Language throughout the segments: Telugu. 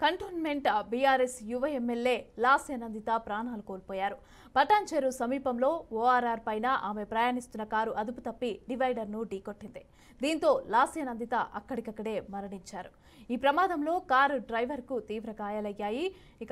కంటోన్మెంట్ బీఆర్ఎస్ యువ ఎమ్మెల్యే లాస్య నందిత ప్రాణాలు కోల్పోయారు. పటాన్చెరు సమీపంలో ఓఆర్ఆర్ పైన ఆమె ప్రయాణిస్తున్న కారు అదుపు తప్పి డివైడర్ను ఢీకొట్టింది. దీంతో లాస్య నందిత అక్కడికక్కడే మరణించారు. ఈ ప్రమాదంలో కారు డ్రైవర్కు తీవ్ర గాయాలయ్యాయి.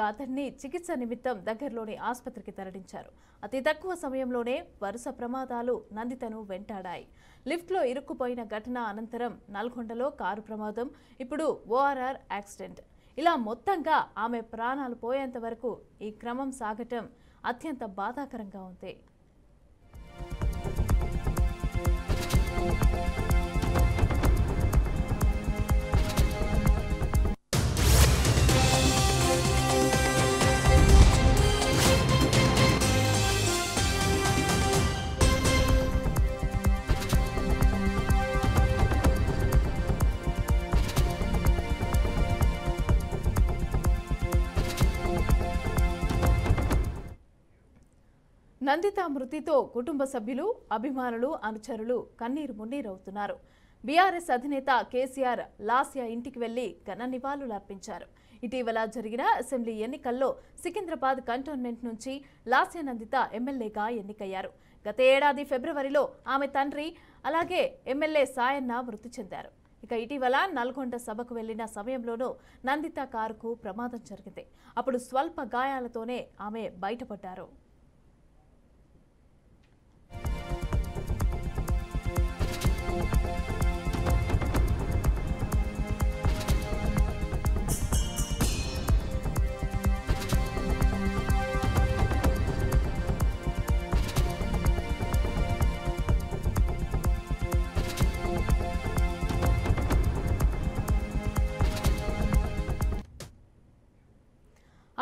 అతన్ని చికిత్స నిమిత్తం దగ్గరలోని ఆసుపత్రికి తరలించారు. అతి తక్కువ సమయంలోనే వరుస ప్రమాదాలు నందితను వెంటాడాయి. లిఫ్ట్లో ఇరుక్కుపోయిన ఘటన అనంతరం నల్గొండలో కారు ప్రమాదం, ఇప్పుడు ఓఆర్ఆర్ యాక్సిడెంట్. ఇలా మొత్తంగా ఆమె ప్రాణాలు పోయేంత వరకు ఈ క్రమం సాగటం అత్యంత బాధాకరంగా ఉంది. నందిత మృతితో కుటుంబ సభ్యులు, అభిమానులు, అనుచరులు కన్నీరు మున్నీరవుతున్నారు. బీఆర్ఎస్ అధినేత కేసీఆర్ లాస్య ఇంటికి వెళ్లి ఘన నివాళులు అర్పించారు. ఇటీవల జరిగిన అసెంబ్లీ ఎన్నికల్లో సికింద్రాబాద్ కంటోన్మెంట్ నుంచి లాస్య నందిత ఎమ్మెల్యేగా ఎన్నికయ్యారు. గత ఏడాది ఫిబ్రవరిలో ఆమె తండ్రి అలాగే ఎమ్మెల్యే సాయన్న మృతి చెందారు. ఇటీవల నల్గొండ సభకు వెళ్లిన సమయంలోనూ నందిత కారుకు ప్రమాదం జరిగింది. అప్పుడు స్వల్ప గాయాలతోనే ఆమె బయటపడ్డారు.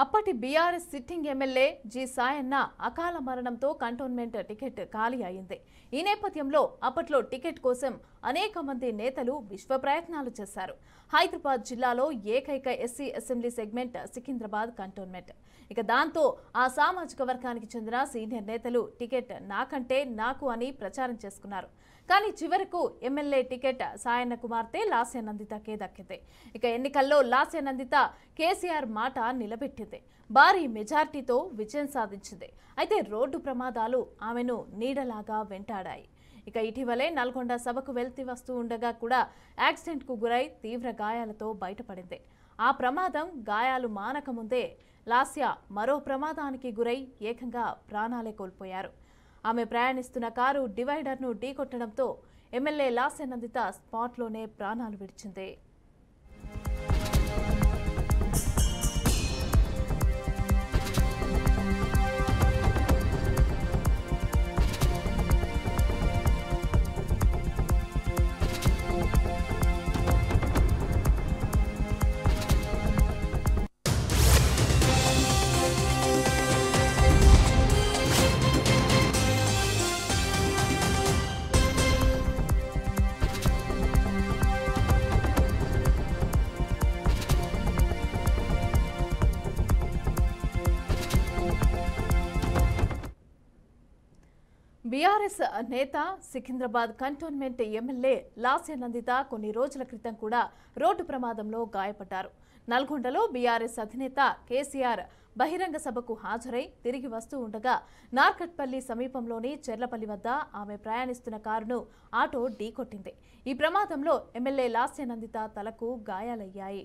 అప్పటి BRS sitting MLA G Sayanna అకాల మరణంతో కంటోన్మెంట్ టికెట్ ఖాళీ అయింది. ఈ నేపథ్యంలో అప్పట్లో టికెట్ కోసం అనేక మంది నేతలు విశ్వ ప్రయత్నాలు చేశారు. హైదరాబాద్ జిల్లాలో ఏకైక SC assembly segment Secunderabad cantonment. దాంతో ఆ సామాజిక వర్గానికి చెందిన సీనియర్ నేతలు టికెట్ నాకంటే నాకు అని ప్రచారం చేసుకున్నారు. కానీ చివరకు ఎమ్మెల్యే టికెట్ సాయన్న కుమార్తె లాస్య నందితకే దక్కింది. ఎన్నికల్లో లాస్య నందిత కేసీఆర్ మాట నిలబెట్టింది. భారీ మెజార్టీతో విజయం సాధించింది. అయితే రోడ్డు ప్రమాదాలు ఆమెను నీడలాగా వెంటాడాయి. ఇటీవలే నల్గొండ సభకు వెళ్తూ వస్తూ ఉండగా కూడా యాక్సిడెంట్కు గురై తీవ్ర గాయాలతో బయటపడింది. ఆ ప్రమాదం గాయాలు మానకముందే లాస్య మరో ప్రమాదానికి గురై ఏకంగా ప్రాణాలే కోల్పోయారు. ఆమె ప్రయాణిస్తున్న కారు డివైడర్ను ఢీకొట్టడంతో ఎమ్మెల్యే లాస్య నందిత స్పాట్లోనే ప్రాణాలు విడిచింది. బీఆర్ఎస్ నేత సికింద్రాబాద్ కంటోన్మెంట్ ఎమ్మెల్యే లాస్య నందిత కొన్ని రోజుల క్రితం కూడా రోడ్డు ప్రమాదంలో గాయపడ్డారు. నల్గొండలో బీఆర్ఎస్ అధినేత కేసీఆర్ బహిరంగ సభకు హాజరై తిరిగి వస్తూ ఉండగా నార్కట్పల్లి సమీపంలోని చెర్లపల్లి వద్ద ఆమె ప్రయాణిస్తున్న కారును ఆటో ఢీకొట్టింది. ఈ ప్రమాదంలో ఎమ్మెల్యే లాస్య నందిత తలకు గాయాలయ్యాయి.